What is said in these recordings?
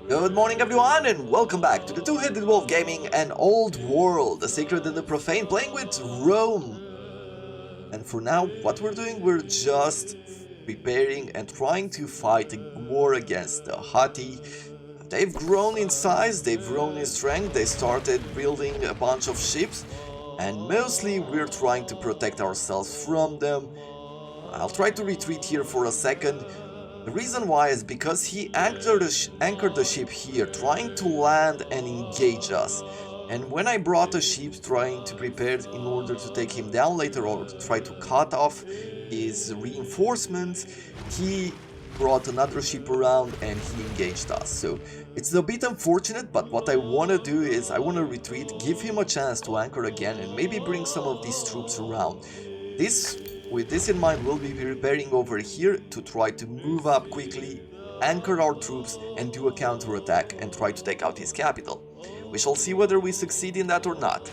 Good morning everyone and welcome back to the Two-Headed Wolf Gaming and Old World, the Sacred and the Profane, playing with Rome. And for now, what we're doing, we're just preparing and trying to fight a war against the Hatti. They've grown in size, they've grown in strength, they started building a bunch of ships, and mostly we're trying to protect ourselves from them. I'll try to retreat here for a second. The reason why is because he anchored the ship here, trying to land and engage us. And when I brought a ship trying to prepare in order to take him down later or try to cut off his reinforcements, he brought another ship around and he engaged us. So it's a bit unfortunate, but what I want to do is I want to retreat, give him a chance to anchor again and maybe bring some of these troops around. With this in mind, we'll be preparing over here to try to move up quickly, anchor our troops, and do a counterattack and try to take out his capital. We shall see whether we succeed in that or not.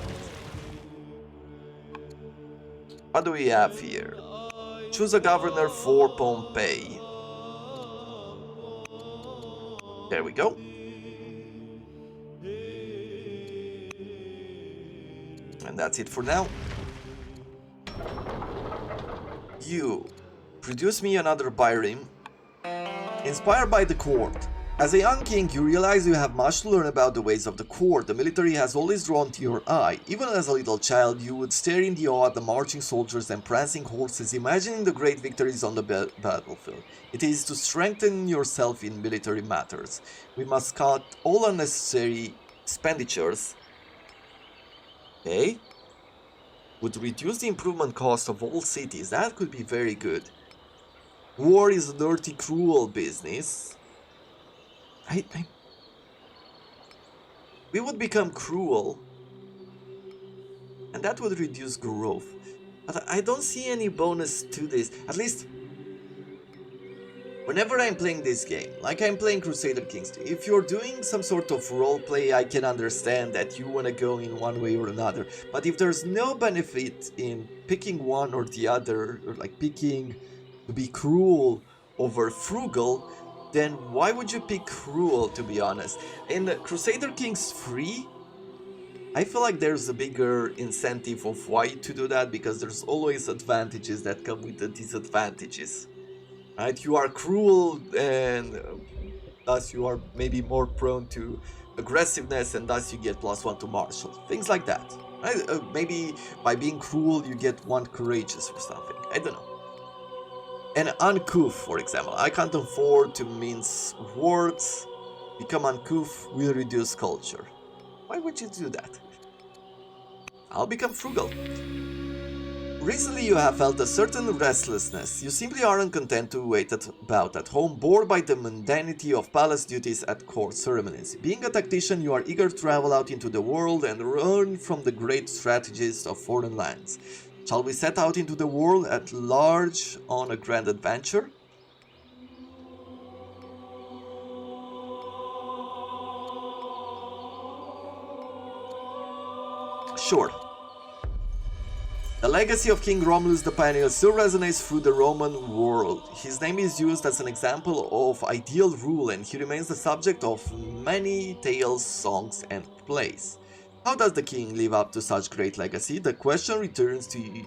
What do we have here? Choose a governor for Pompeii. There we go. And that's it for now. You, produce me another Byrim. Inspired by the court. As a young king, you realize you have much to learn about the ways of the court. The military has always drawn to your eye. Even as a little child, you would stare in the awe at the marching soldiers and prancing horses, imagining the great victories on the battlefield. It is to strengthen yourself in military matters. We must cut all unnecessary expenditures. Okay? Would reduce the improvement cost of all cities. That could be very good. War is a dirty, cruel business. We would become cruel, and that would reduce growth. But I don't see any bonus to this. At least, whenever I'm playing this game, like I'm playing Crusader Kings 2, if you're doing some sort of roleplay, I can understand that you want to go in one way or another. But if there's no benefit in picking one or the other, or like picking to be cruel over frugal, then why would you pick cruel, to be honest? In Crusader Kings 3, I feel like there's a bigger incentive of why to do that, because there's always advantages that come with the disadvantages. Right? You are cruel and thus you are maybe more prone to aggressiveness and thus you get +1 to martial. Things like that. Right? Maybe by being cruel you get 1 courageous or something. I don't know. And uncouth, for example. I can't afford to mince words. Become uncouth will reduce culture. Why would you do that? I'll become frugal. Recently you have felt a certain restlessness. You simply aren't content to wait about at home, bored by the mundanity of palace duties at court ceremonies. Being a tactician, you are eager to travel out into the world and learn from the great strategists of foreign lands. Shall we set out into the world at large on a grand adventure? Sure. The legacy of King Romulus the Pioneer still resonates through the Roman world. His name is used as an example of ideal rule and he remains the subject of many tales, songs and plays. How does the king live up to such great legacy? The question returns to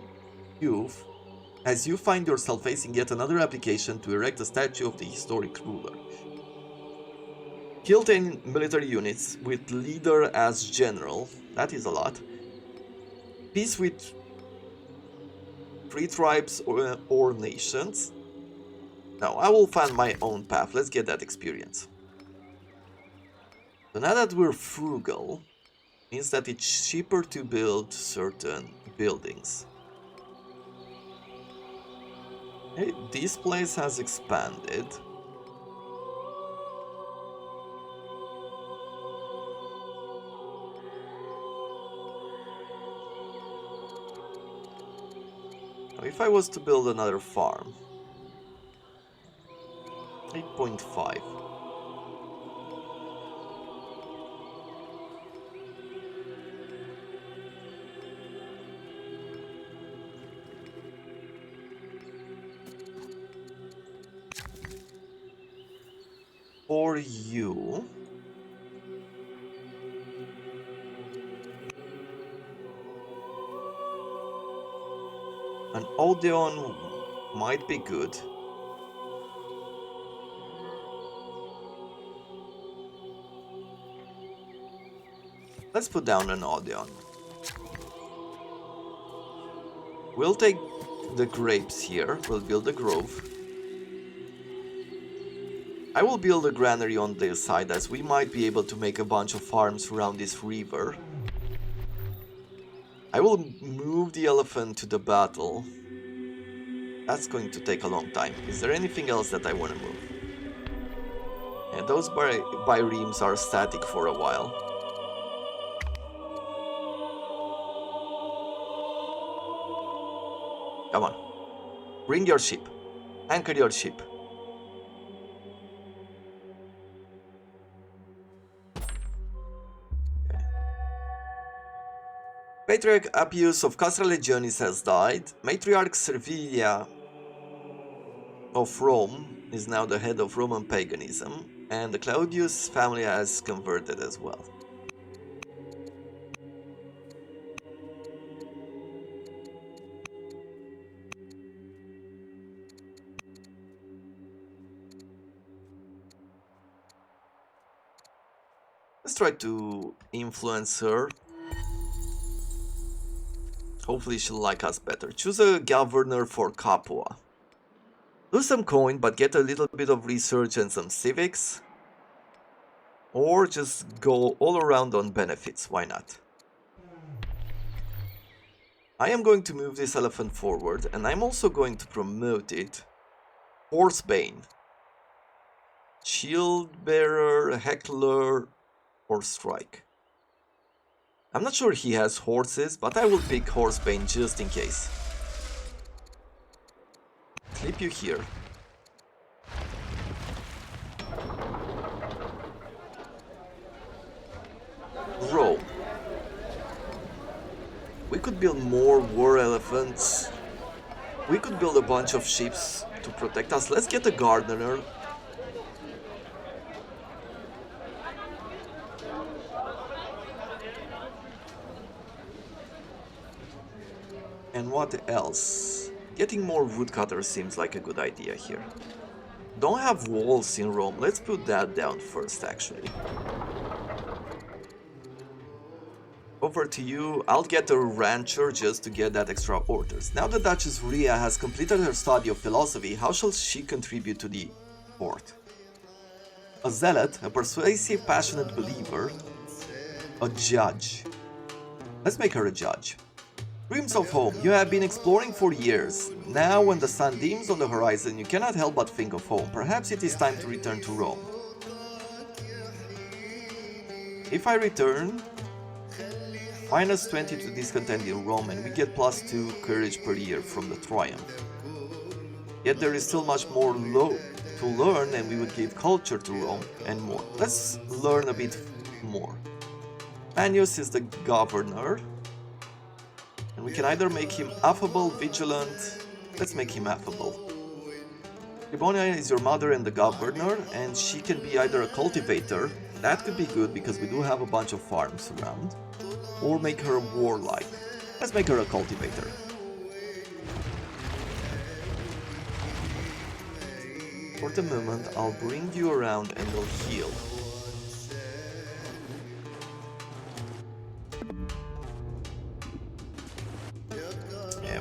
you as you find yourself facing yet another application to erect a statue of the historic ruler. Kill 10 military units with leader as general, that is a lot. Peace with 3 tribes or nations. Now, I will find my own path. Let's get that experience. So now that we're frugal, means that it's cheaper to build certain buildings. Okay, this place has expanded. Now, if I was to build another farm, 8.5. for you. An Odeon might be good. Let's put down an Odeon. We'll take the grapes here. We'll build a grove. I will build a granary on this side, as we might be able to make a bunch of farms around this river. I will move the elephant to the battle. That's going to take a long time. Is there anything else that I want to move? And those biremes are static for a while. Come on. Bring your ship. Anchor your ship. Okay. Patriarch Appius of Castra Legionis has died. Matriarch Servilia of Rome is now the head of Roman paganism. And the Claudius family has converted as well. Let's try to influence her. Hopefully she'll like us better. Choose a governor for Capua. Lose some coin, but get a little bit of research and some civics. Or just go all around on benefits, why not? I am going to move this elephant forward, and I'm also going to promote it. Horsebane. Shield bearer, heckler, or strike. I'm not sure he has horses, but I will pick Horsebane just in case. Clip you here. Row. We could build more war elephants. We could build a bunch of ships to protect us. Let's get a gardener. And what else? Getting more woodcutters seems like a good idea here. Don't have walls in Rome. Let's put that down first, actually. Over to you. I'll get a rancher just to get that extra orders. Now the Duchess Ria has completed her study of philosophy, how shall she contribute to the court? A zealot, a persuasive, passionate believer, a judge. Let's make her a judge. Dreams of home. You have been exploring for years. Now when the sun dims on the horizon, you cannot help but think of home. Perhaps it is time to return to Rome. If I return, minus 20 to discontent in Rome, and we get plus 2 courage per year from the triumph. Yet there is still much more to learn, and we would give culture to Rome and more. Let's learn a bit more. Manius is the governor. And we can either make him affable, vigilant. Let's make him affable. Libonia is your mother and the governor, and she can be either a cultivator. That could be good because we do have a bunch of farms around. Or make her warlike. Let's make her a cultivator. For the moment, I'll bring you around and we'll heal.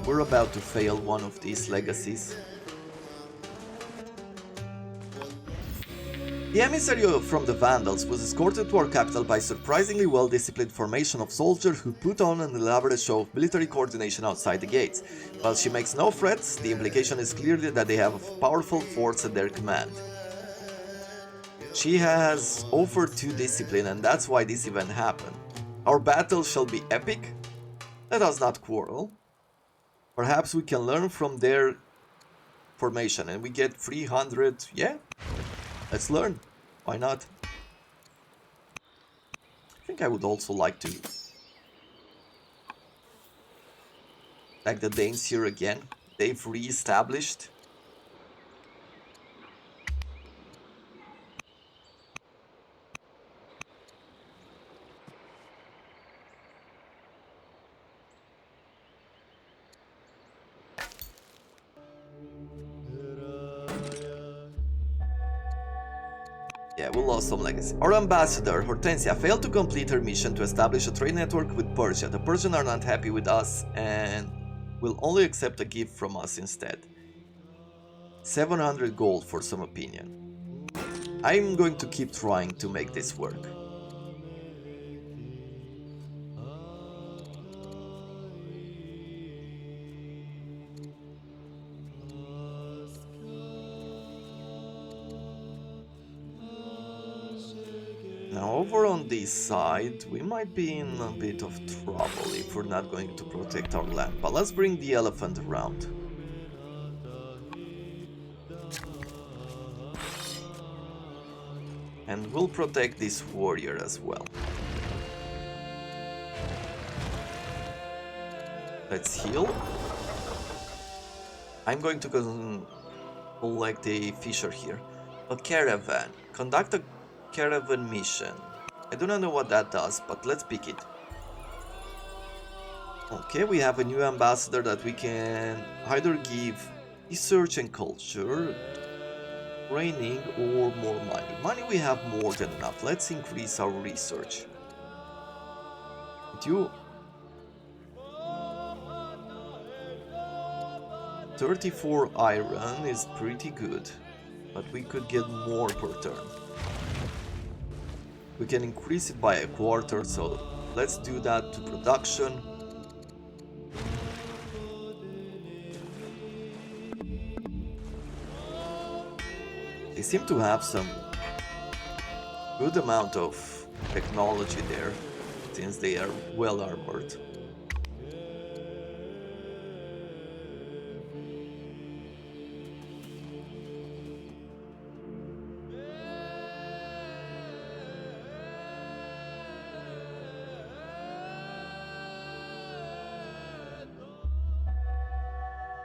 We're about to fail one of these legacies. The emissary from the Vandals was escorted to our capital by a surprisingly well-disciplined formation of soldiers who put on an elaborate show of military coordination outside the gates. While she makes no threats, the implication is clearly that they have a powerful force at their command. She has offered to discipline, and that's why this event happened. Our battle shall be epic. Let us not quarrel. Perhaps we can learn from their formation, and we get 300. Yeah, let's learn. Why not? I think I would also like to attack the Danes here again. They've re-established. Yeah, we lost some legacy. Our ambassador, Hortensia, failed to complete her mission to establish a trade network with Persia. The Persians are not happy with us and will only accept a gift from us instead. 700 gold for some opinion. I'm going to keep trying to make this work. Now over on this side, we might be in a bit of trouble if we're not going to protect our land. But let's bring the elephant around. And we'll protect this warrior as well. Let's heal. I'm going to collect a fisher here. A caravan. Conduct a caravan mission. I do not know what that does, but let's pick it. Okay, we have a new ambassador that we can either give research and culture, training, or more money. Money we have more than enough. Let's increase our research. You 34 iron is pretty good, but we could get more per turn. We can increase it by a quarter, so let's do that to production. They seem to have some good amount of technology there, since they are well armored.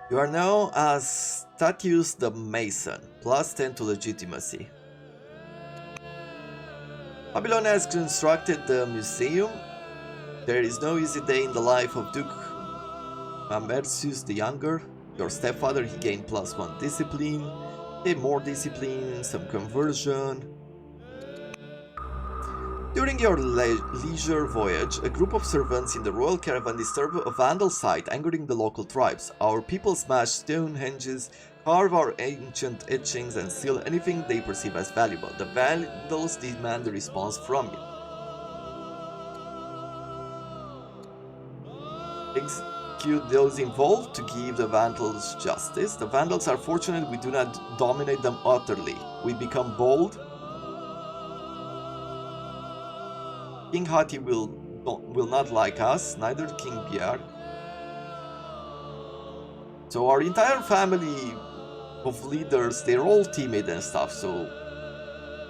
You are now as Statius the Mason, plus 10 to legitimacy. Babylon has constructed the museum. There is no easy day in the life of Duke Mamercius the Younger. Your stepfather, he gained plus 1 discipline, more discipline, some conversion. During your leisure voyage, a group of servants in the royal caravan disturbed a vandal site, angering the local tribes. Our people smash Stonehenges, carve our ancient etchings, and steal anything they perceive as valuable. The vandals demand a response from you. Execute those involved to give the vandals justice. The vandals are fortunate we do not dominate them utterly. We become bold. King Hati will not like us, neither King Biar. So our entire family of leaders, they're all timid and stuff, so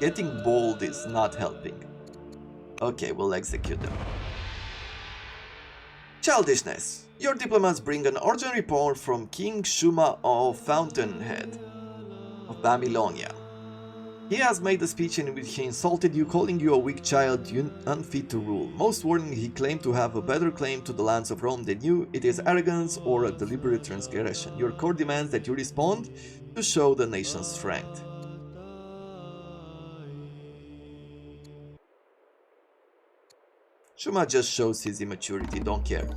getting bold is not helping. Okay, we'll execute them. Childishness. Your diplomats bring an urgent report from King Shuma of Fountainhead of Babylonia. He has made a speech in which he insulted you, calling you a weak child, unfit to rule. Most warning, he claimed to have a better claim to the lands of Rome than you. It is arrogance or a deliberate transgression. Your court demands that you respond to show the nation's strength. Shuma just shows his immaturity, don't care.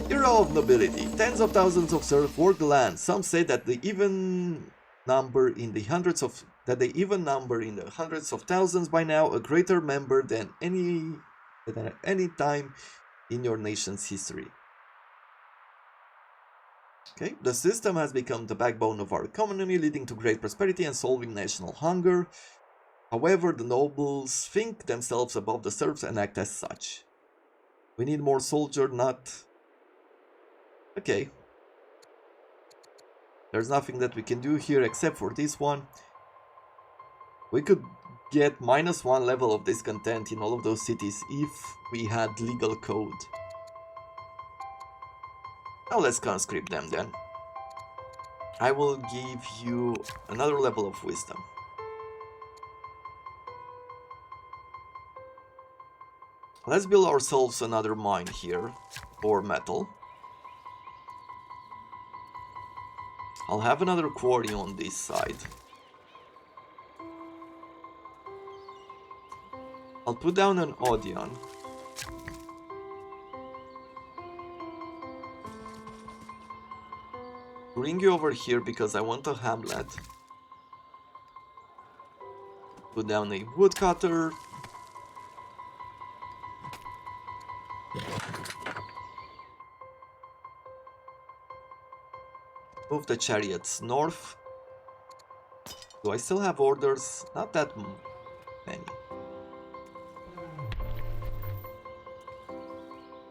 Hero of nobility. Tens of thousands of serfs work the land. Some say that they even number in the hundreds of thousands by now, a greater number than at any time in your nation's history. Okay, the system has become the backbone of our economy, leading to great prosperity and solving national hunger. However, the nobles think themselves above the serfs and act as such. We need more soldier, not... Okay. There's nothing that we can do here except for this one. We could get -1 level of discontent in all of those cities if we had legal code. Now let's conscript them then. I will give you another level of wisdom. Let's build ourselves another mine here, or metal. I'll have another quarry on this side. I'll put down an Odeon. Bring you over here because I want a hamlet. Put down a woodcutter. Move the chariots north. Do I still have orders? Not that many.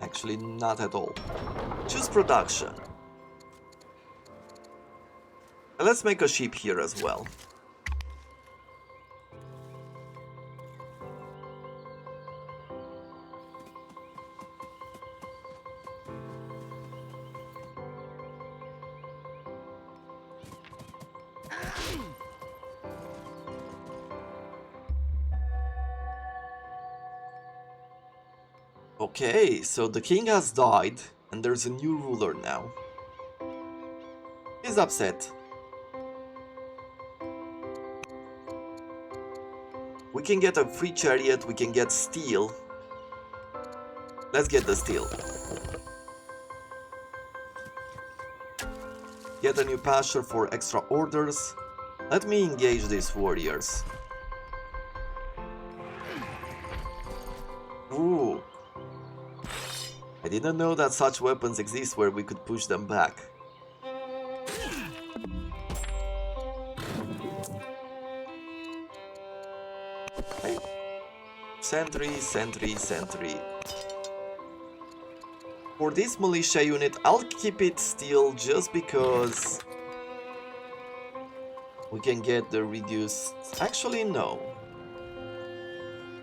Actually, not at all. Choose production. And let's make a sheep here as well. Okay, so the king has died, and there's a new ruler now. He's upset. We can get a free chariot, we can get steel. Let's get the steel. Get a new pasture for extra orders. Let me engage these warriors. Ooh. I didn't know that such weapons exist where we could push them back. Okay. Sentry, sentry, sentry. For this militia unit, I'll keep it still just because we can get the reduced... Actually, no.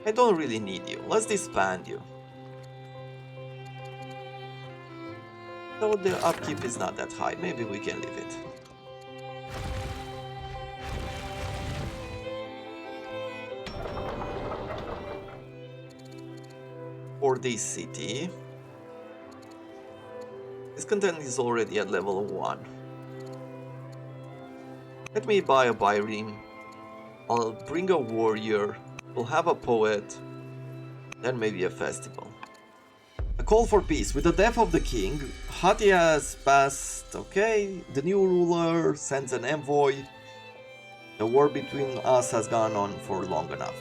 I don't really need you. Let's disband you. So the upkeep is not that high. Maybe we can leave it. For this city... This content is already at level 1. Let me buy a Byrene. I'll bring a warrior. We'll have a poet. Then maybe a festival. A call for peace. With the death of the king, Hati has passed. Okay, the new ruler sends an envoy. The war between us has gone on for long enough.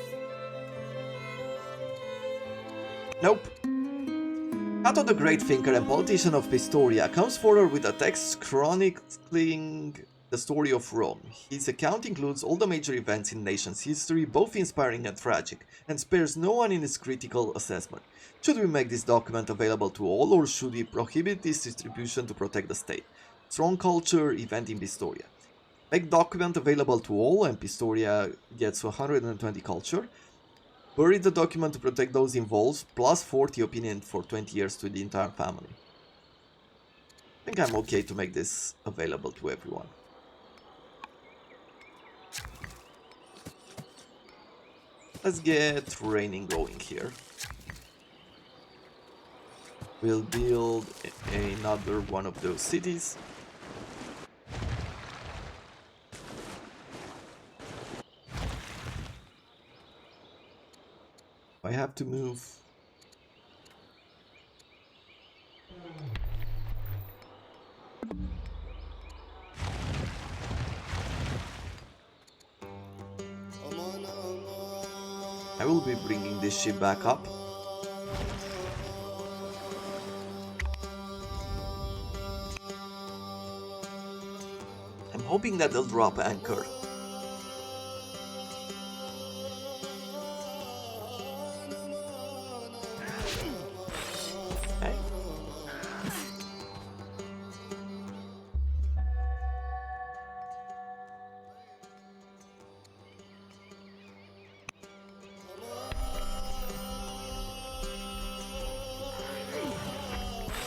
Nope. Cato, the great thinker and politician of Pistoria, comes forward with a text chronicling the story of Rome. His account includes all the major events in the nation's history, both inspiring and tragic, and spares no one in his critical assessment. Should we make this document available to all, or should we prohibit its distribution to protect the state? Strong culture event in Pistoria. Make document available to all, and Pistoria gets 120 culture. Bury the document to protect those involved, plus 40 opinion for 20 years to the entire family. I think I'm okay to make this available to everyone. Let's get training going here. We'll build another one of those cities. I have to move. I will be bringing this ship back up. I'm hoping that they'll drop anchor. Okay.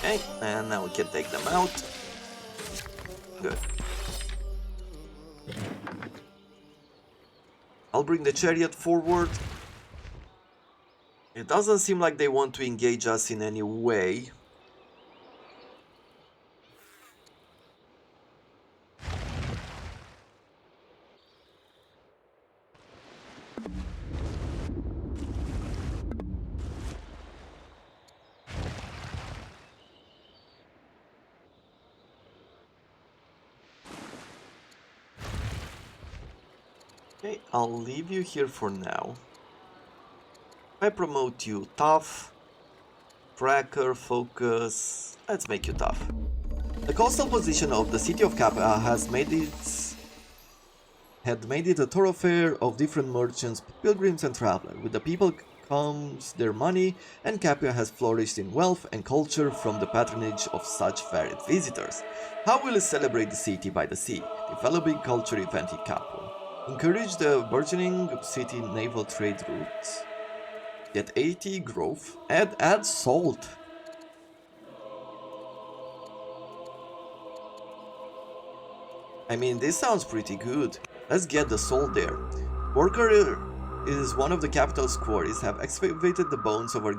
Okay, and now we can take them out. Good. I'll bring the chariot forward. It doesn't seem like they want to engage us in any way. Okay, I'll leave you here for now. I promote you tough, tracker, focus. Let's make you tough. The coastal position of the city of Capua had made it a thoroughfare of different merchants, pilgrims, and travelers. With the people comes their money, and Capua has flourished in wealth and culture from the patronage of such varied visitors. How will it celebrate the city by the sea? Develop a culture event in Capua. Encourage the burgeoning city naval trade routes. Get 80 growth. Add salt. I mean, this sounds pretty good. Let's get the salt there. Worker is one of the capital's quarries have excavated the bones of a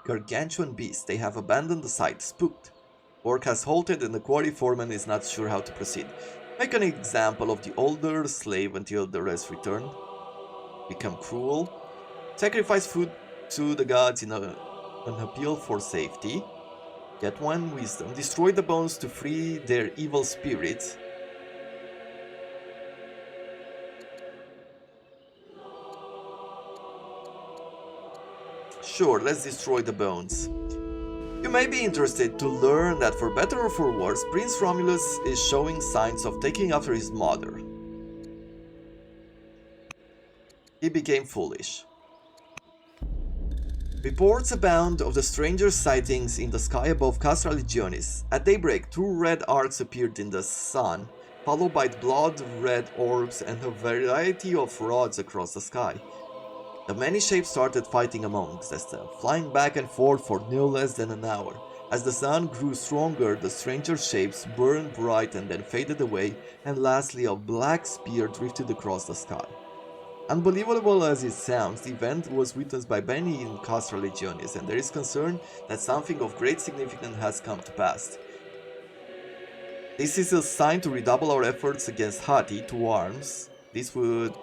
gargantuan beast. They have abandoned the site, spooked. Work has halted and the quarry foreman is not sure how to proceed. Make an example of the older slave until the rest return. Become cruel. Sacrifice food to the gods in an appeal for safety. Get one wisdom. Destroy the bones to free their evil spirits. Sure, let's destroy the bones. You may be interested to learn that for better or for worse, Prince Romulus is showing signs of taking after his mother. He became foolish. Reports abound of the stranger's sightings in the sky above Castra Legionis. At daybreak, two red arcs appeared in the sun, followed by blood-red orbs and a variety of rods across the sky. The many shapes started fighting amongst themselves, flying back and forth for no less than an hour. As the sun grew stronger, the stranger shapes burned bright and then faded away, and lastly a black spear drifted across the sky. Unbelievable as it sounds, the event was witnessed by many in Castra Legionis, and there is concern that something of great significance has come to pass. This is a sign to redouble our efforts against Hatti to arms. This would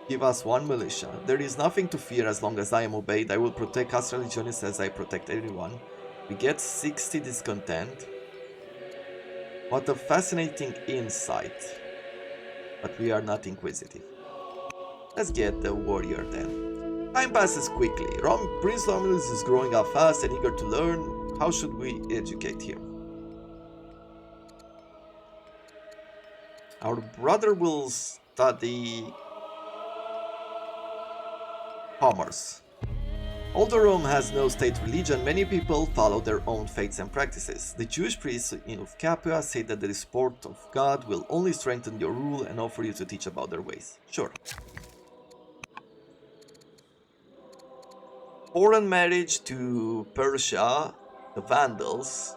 give us one militia. There is nothing to fear as long as I am obeyed. I will protect Castra Legionis as I protect everyone. We get 60 discontent. What a fascinating insight. But we are not inquisitive. Let's get the warrior then. Time passes quickly. Prince Romulus is growing up fast and eager to learn. How should we educate him? Our brother will study commerce. Although Rome has no state religion, many people follow their own faiths and practices. The Jewish priests in Capua say that the support of God will only strengthen your rule and offer you to teach about their ways. Sure. Foreign marriage to Persia, the Vandals.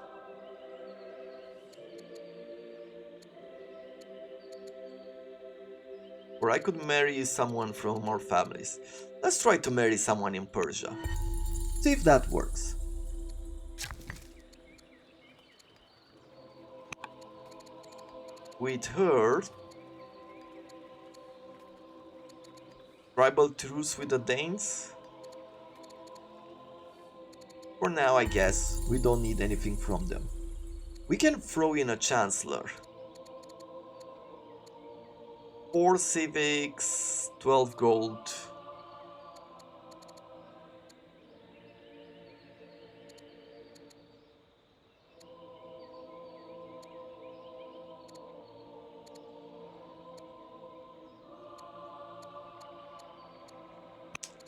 Or I could marry someone from our families. Let's try to marry someone in Persia. See if that works. With her, tribal truce with the Danes. For now, I guess we don't need anything from them. We can throw in a chancellor. 4 civics, 12 gold.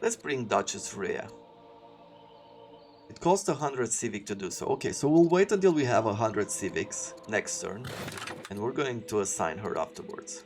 Let's bring Duchess Rhea. It costs 100 civic to do so. Okay, so we'll wait until we have 100 civics next turn, and we're going to assign her afterwards.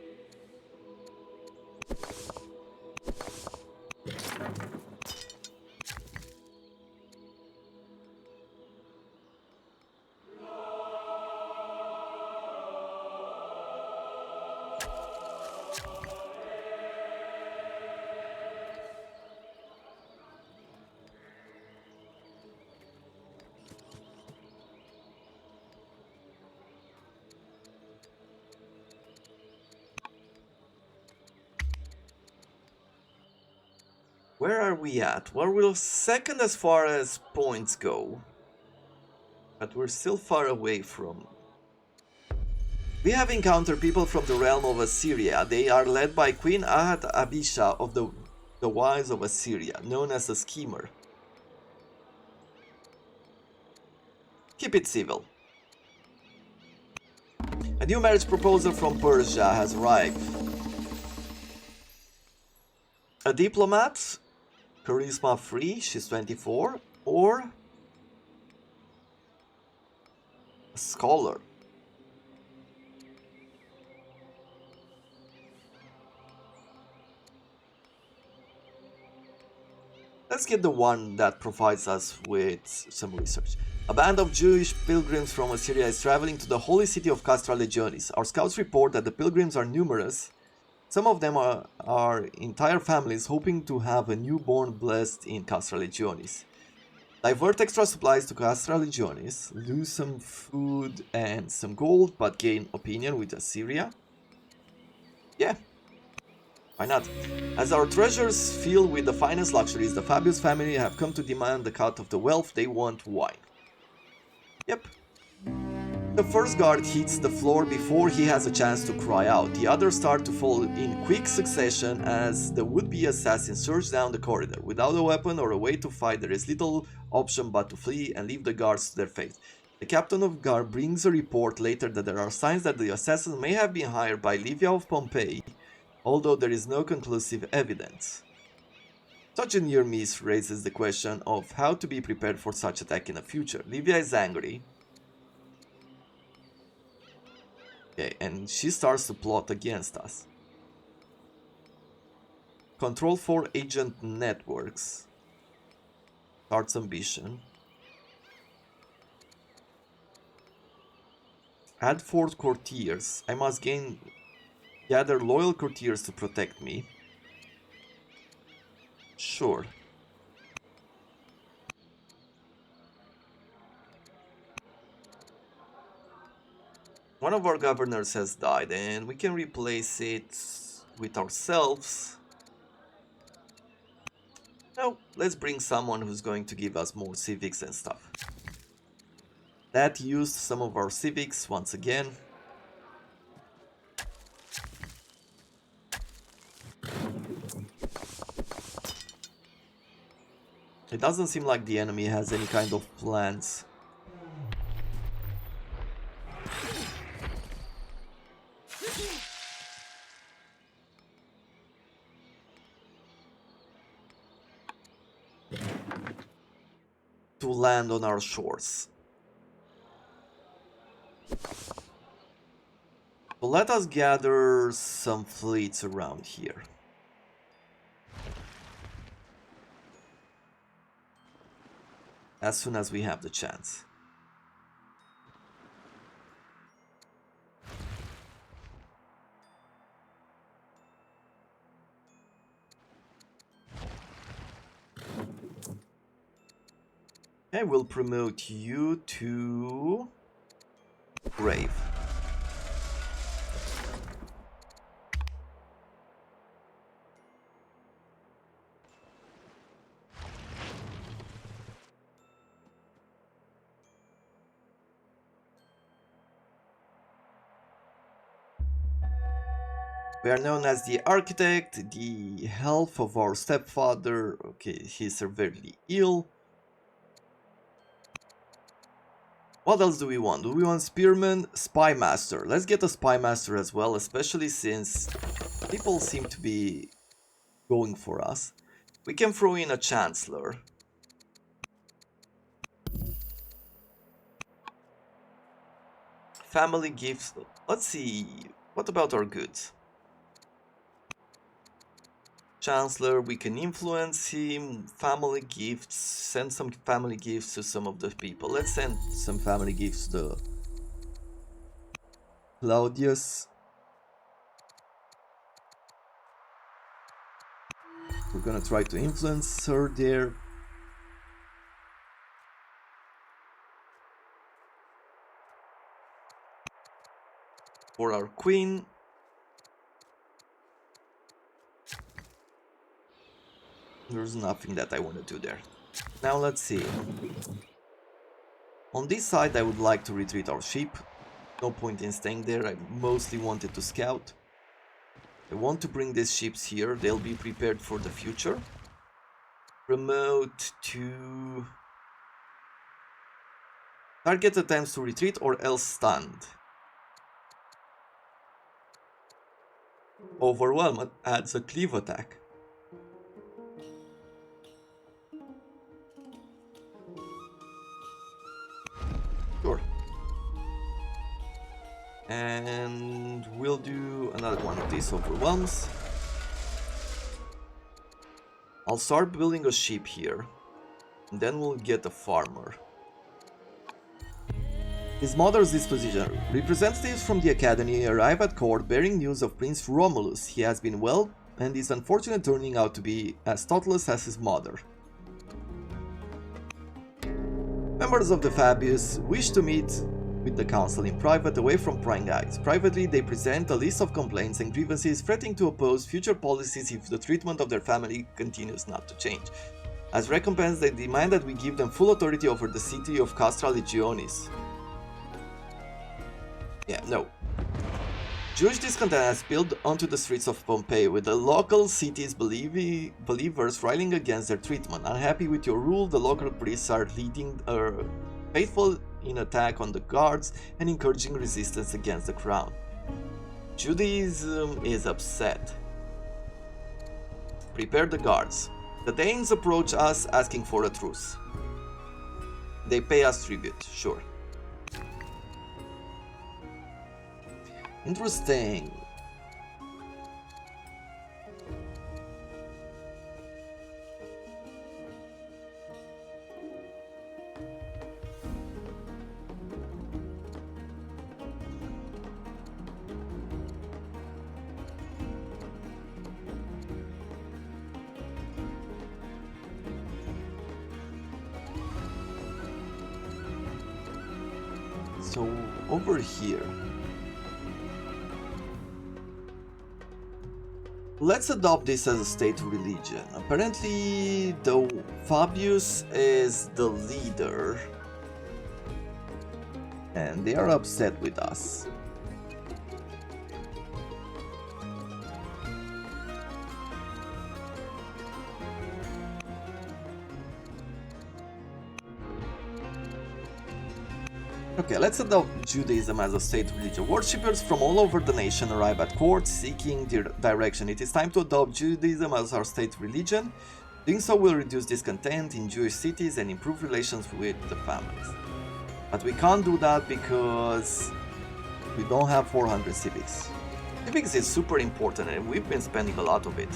Where are we at? Well, we're second as far as points go, but we're still far away from We have encountered people from the realm of Assyria. They are led by Queen Ahad Abisha of the Wives of Assyria, known as a schemer. Keep it civil. A new marriage proposal from Persia has arrived. A diplomat, charisma free, she's 24, or a scholar. Let's get the one that provides us with some research. A band of Jewish pilgrims from Assyria is traveling to the holy city of Castra Legionis. Our scouts report that the pilgrims are numerous. Some of them are entire families hoping to have a newborn blessed in Castra Legionis. Divert extra supplies to Castra Legionis, lose some food and some gold, but gain opinion with Assyria. Yeah, why not? As our treasures fill with the finest luxuries, the Fabius family have come to demand the cut of the wealth. They want wine. Yep. The first guard hits the floor before he has a chance to cry out. The others start to fall in quick succession as the would-be assassin surges down the corridor. Without a weapon or a way to fight, there is little option but to flee and leave the guards to their fate. The captain of guard brings a report later that there are signs that the assassins may have been hired by Livia of Pompeii, although there is no conclusive evidence. Such a near miss raises the question of how to be prepared for such attack in the future. Livia is angry. Okay, and she starts to plot against us. Control 4 agent networks. Starts ambition. Add 4 courtiers. I must gather loyal courtiers to protect me. Sure. One of our governors has died and we can replace it with ourselves. No, let's bring someone who's going to give us more civics and stuff. That used some of our civics once again. It doesn't seem like the enemy has any kind of plans. To land on our shores. So let us gather some fleets around here. As soon as we have the chance. I will promote you to Brave. We are known as the architect, the health of our stepfather. Okay, he's severely ill. What else do we want? Do we want Spearman? Spy Master. Let's get a Spy Master as well, especially since people seem to be going for us. We can throw in a Chancellor. Family gifts. Let's see. What about our goods? Chancellor, we can influence him. Family gifts. Send some family gifts to some of the people. Let's send some family gifts to Claudius. We're gonna try to influence her there. For our queen. There's nothing that I want to do there. Now let's see. On this side I would like to retreat our sheep. No point in staying there, I mostly wanted to scout. I want to bring these ships here, they'll be prepared for the future. Promote to... Target attempts to retreat or else stunned. Overwhelmed adds a cleave attack. Sure. And we'll do another one of these overwhelms. I'll start building a ship here. And then we'll get a farmer. His mother's disposition. Representatives from the academy arrive at court bearing news of Prince Romulus. He has been well and is unfortunately turning out to be as thoughtless as his mother. Members of the Fabius wish to meet with the council in private away from prying eyes. Privately, they present a list of complaints and grievances threatening to oppose future policies if the treatment of their family continues not to change. As recompense, they demand that we give them full authority over the city of Castra Legionis. Yeah, no. Jewish discontent has spilled onto the streets of Pompeii, with the local city's believers railing against their treatment. Unhappy with your rule, the local priests are leading faithful in attack on the guards and encouraging resistance against the crown. Judaism is upset. Prepare the guards. The Danes approach us asking for a truce. They pay us tribute, sure. Interesting. So over here, let's adopt this as a state religion. Apparently, the Fabius is the leader, and they are upset with us. Okay, let's adopt Judaism as a state religion. Worshippers from all over the nation arrive at court seeking direction. It is time to adopt Judaism as our state religion. Doing so will reduce discontent in Jewish cities and improve relations with the families. But we can't do that because we don't have 400 civics. Civics is super important and we've been spending a lot of it.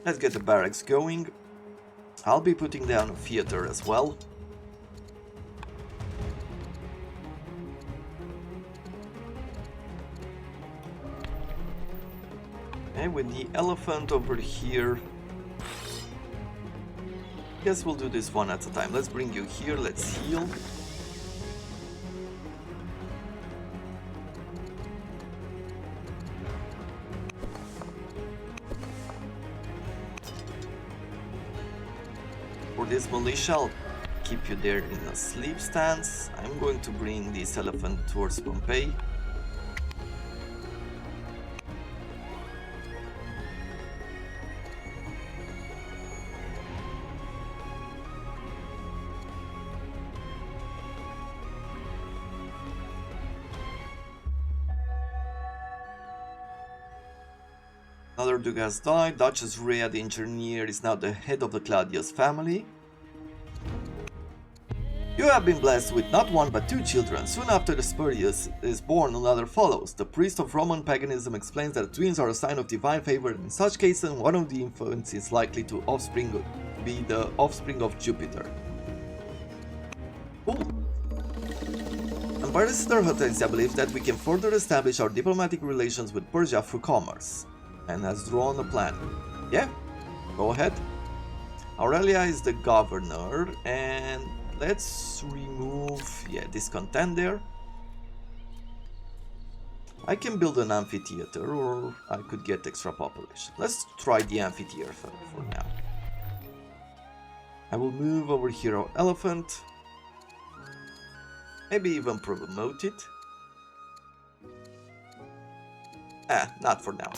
Let's get the barracks going. I'll be putting down a theater as well. And with the elephant over here, guess we'll do this one at a time. Let's bring you here, let's heal. For this militia, I'll keep you there in a sleep stance. I'm going to bring this elephant towards Pompeii. Another Duke has died. Duchess Rhea the engineer is now the head of the Claudius family. You have been blessed with not one but two children. Soon after the Spurius is born, another follows. The priest of Roman paganism explains that twins are a sign of divine favor. In such cases, one of the infants is likely to be the offspring of Jupiter. Cool. Ambassador Hortensia believes that we can further establish our diplomatic relations with Persia through commerce, and has drawn a plan. Yeah, go ahead. Aurelia is the governor, and let's remove, discontent there. I can build an amphitheater, or I could get extra population. Let's try the amphitheater for now. I will move over here our elephant. Maybe even promote it. Not for now.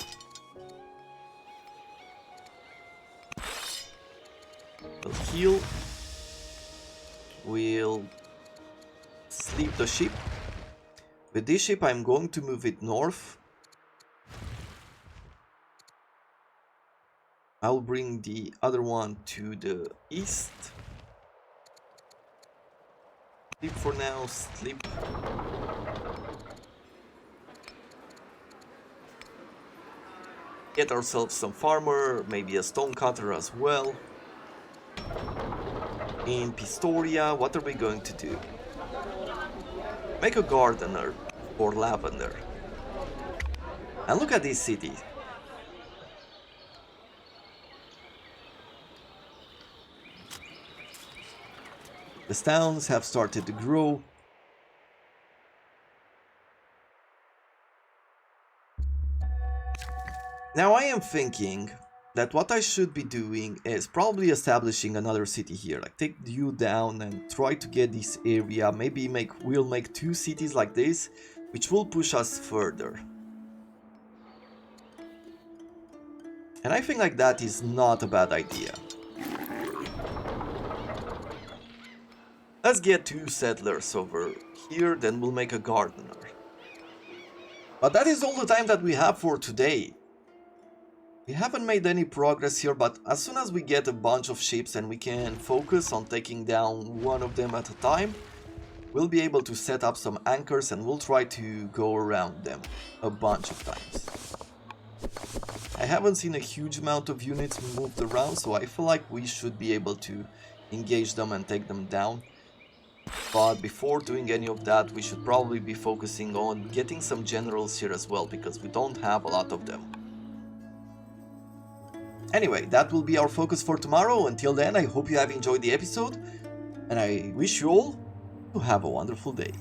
We'll heal. We'll sleep the sheep. With this sheep, I'm going to move it north. I'll bring the other one to the east. Sleep for now, sleep. Get ourselves some farmer, maybe a stonecutter as well. In Pistoria, what are we going to do? Make a gardener for lavender. And look at this city. The towns have started to grow. Now I am thinking that what I should be doing is probably establishing another city here. Like take you down and try to get this area. Maybe we'll make 2 cities like this, which will push us further. And I think like that is not a bad idea. Let's get 2 settlers over here, then we'll make a gardener. But that is all the time that we have for today. We haven't made any progress here, but as soon as we get a bunch of ships and we can focus on taking down one of them at a time, we'll be able to set up some anchors and we'll try to go around them a bunch of times. I haven't seen a huge amount of units moved around, so I feel like we should be able to engage them and take them down. But before doing any of that, we should probably be focusing on getting some generals here as well, because we don't have a lot of them. Anyway, that will be our focus for tomorrow. Until then, I hope you have enjoyed the episode, and I wish you all to have a wonderful day.